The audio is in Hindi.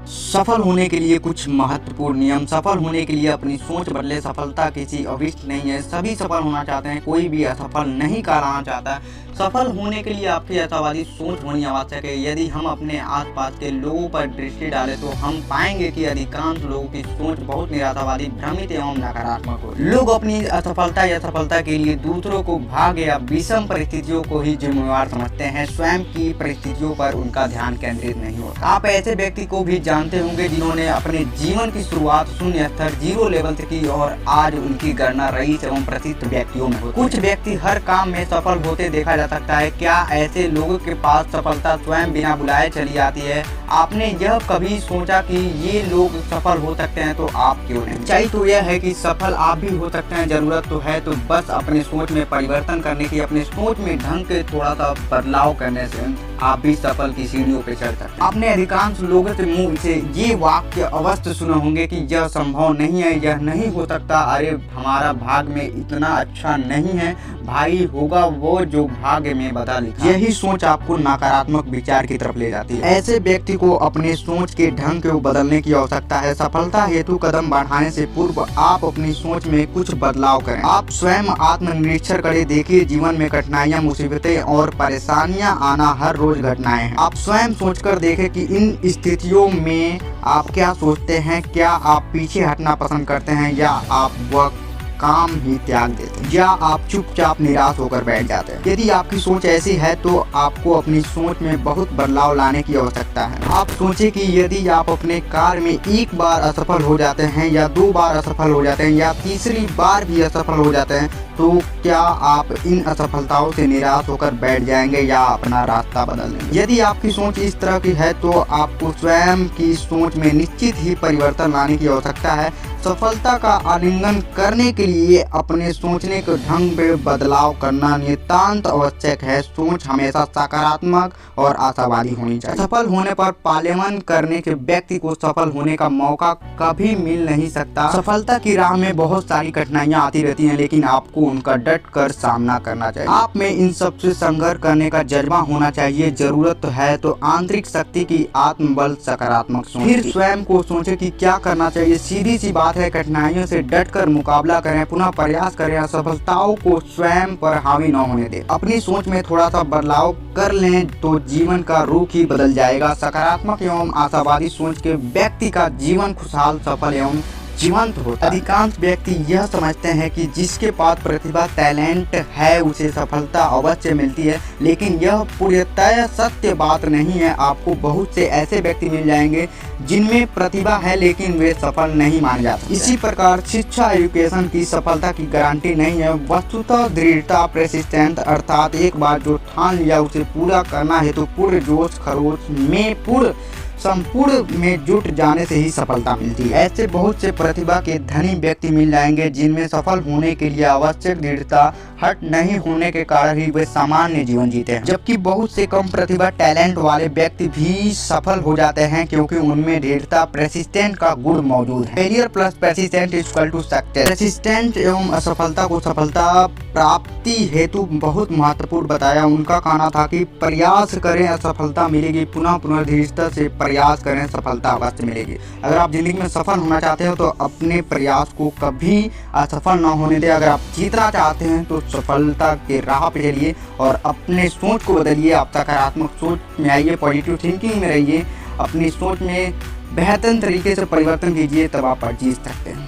सफल होने के लिए कुछ महत्वपूर्ण नियम। सफल होने के लिए अपनी सोच बदले। सफलता किसी अभिष्ट नहीं है, सभी सफल होना चाहते हैं, कोई भी असफल नहीं कहलाना चाहता। सफल होने के लिए आपकी आशावादी सोच होनी आवश्यक है। यदि हम अपने आसपास के लोगों पर दृष्टि डालें तो हम पाएंगे कि अधिकांश लोगों की सोच बहुत निराशावादी, भ्रमित एवं नकारात्मक हो। लोग अपनी असफलता या सफलता के लिए दूसरों को भाग्य या विषम परिस्थितियों को ही जिम्मेवार समझते हैं, स्वयं की परिस्थितियों पर उनका ध्यान केंद्रित नहीं होता। आप ऐसे व्यक्ति को भी जानते होंगे जिन्होंने अपने जीवन की शुरुआत शून्य स्तर, जीरो लेवल से की और आज उनकी गणना रईस एवं प्रसिद्ध व्यक्तियों में होती है। कुछ व्यक्ति हर काम में सफल होते देखा जा सकता है। क्या ऐसे लोगों के पास सफलता स्वयं बिना बुलाए चली आती है? आपने यह कभी सोचा कि ये लोग सफल हो सकते हैं तो आप क्यों नहीं? सच्चाई तो यह है कि सफल आप भी हो सकते हैं। जरूरत तो है तो बस अपने सोच में परिवर्तन करने की, अपने सोच में ढंग के थोड़ा सा बदलाव करने से आप भी सफल की सीढ़ियों पे चढ़ सकते हैं। आपने अधिकांश लोगों से मुंह से ये वाक्य अवश्य सुने होंगे कि यह संभव नहीं है, यह नहीं हो सकता, अरे हमारा भाग में इतना अच्छा नहीं है, भाई होगा वो जो भाग्य में बता लिखा। यही सोच आपको नकारात्मक विचार की तरफ ले जाती है। ऐसे व्यक्ति को अपने सोच के ढंग को बदलने की आवश्यकता है। सफलता हेतु कदम बढ़ाने से पूर्व आप अपनी सोच में कुछ बदलाव करें। आप स्वयं आत्मनिरीक्षण करें, देखिए जीवन में कठिनाइयां, मुसीबतें और परेशानियां आना हर रोज घटनाएं हैं। आप स्वयं सोचकर देखें कि इन स्थितियों में आप क्या सोचते हैं। क्या आप पीछे हटना पसंद करते हैं या आप वह काम ही त्याग देते हैं, या आप चुपचाप निराश होकर बैठ जाते हैं? यदि आपकी सोच ऐसी है तो आपको अपनी सोच में बहुत बदलाव लाने की आवश्यकता है। आप सोचें कि यदि आप अपने कार्य में एक बार असफल हो जाते हैं या 2 बार असफल हो जाते हैं या तीसरी बार भी असफल हो जाते हैं तो क्या आप इन असफलताओं से निराश होकर बैठ जाएंगे या अपना रास्ता बदल लेंगे? यदि आपकी सोच इस तरह की है तो आपको स्वयं की सोच में निश्चित ही परिवर्तन लाने की आवश्यकता है। सफलता का आलिंगन करने के लिए अपने सोचने के ढंग में बदलाव करना नितांत आवश्यक है। सोच हमेशा सकारात्मक और आशावादी होनी चाहिए। सफल होने पर पालेमन करने के व्यक्ति को सफल होने का मौका कभी मिल नहीं सकता। सफलता की राह में बहुत सारी कठिनाइयां आती रहती हैं, लेकिन आपको उनका डट कर सामना करना चाहिए। आप में इन सबसे संघर्ष करने का जज्बा होना चाहिए। जरूरत है तो आंतरिक शक्ति की, आत्मबल, सकारात्मक सोच। फिर स्वयं को सोचे कि क्या करना चाहिए। सीधी सी बात है, कठिनाइयों से डटकर मुकाबला करें, पुनः प्रयास करें, असफलताओं को स्वयं पर हावी न होने दें। अपनी सोच में थोड़ा सा बदलाव कर लें तो जीवन का रुख ही बदल जाएगा। सकारात्मक एवं आशावादी सोच के व्यक्ति का जीवन खुशहाल, सफल एवं जीवंत होता है। अधिकांश व्यक्ति यह समझते हैं कि जिसके पास प्रतिभा, टैलेंट है उसे सफलता अवश्य मिलती है, लेकिन यह पूर्णतः सत्य बात नहीं है। आपको बहुत से ऐसे व्यक्ति मिल जाएंगे जिनमें प्रतिभा है लेकिन वे सफल नहीं माने जाते। इसी प्रकार शिक्षा, एजुकेशन की सफलता की गारंटी नहीं है। वस्तुतः दृढ़ता, प्रेसिस्टेंस अर्थात एक बार जो ठान लिया उसे पूरा करना है तो पूर्ण जोश खरोश में संपूर्ण में जुट जाने से ही सफलता मिलती है। ऐसे बहुत से प्रतिभा के धनी व्यक्ति मिल जाएंगे जिनमें सफल होने के लिए आवश्यक दृढ़ता हट नहीं होने के कारण ही वे सामान्य जीवन जीते हैं, जबकि बहुत से कम प्रतिभा, टैलेंट वाले व्यक्ति भी सफल हो जाते हैं क्योंकि उनमें दृढ़ता, प्रेसिस्टेंट का गुण मौजूद है। Failure plus persistent equal to success. Persistent एवं असफलता को सफलता प्राप्ति हेतु बहुत महत्वपूर्ण बताया। उनका कहना था कि प्रयास करें, असफलता मिलेगी, पुनः दृढ़ता से प्रयास करें, सफलता अवश्य मिलेगी। अगर आप जिंदगी में सफल होना चाहते हो तो अपने प्रयास को कभी असफल न होने दें। अगर आप जीतना चाहते हैं तो सफलता के राह पे चलिए और अपने सोच को बदलिए। आप सकारात्मक सोच में आइए, पॉजिटिव थिंकिंग में रहिए, अपनी सोच में बेहतर तरीके से परिवर्तन कीजिए, तब आप जीत सकते हैं।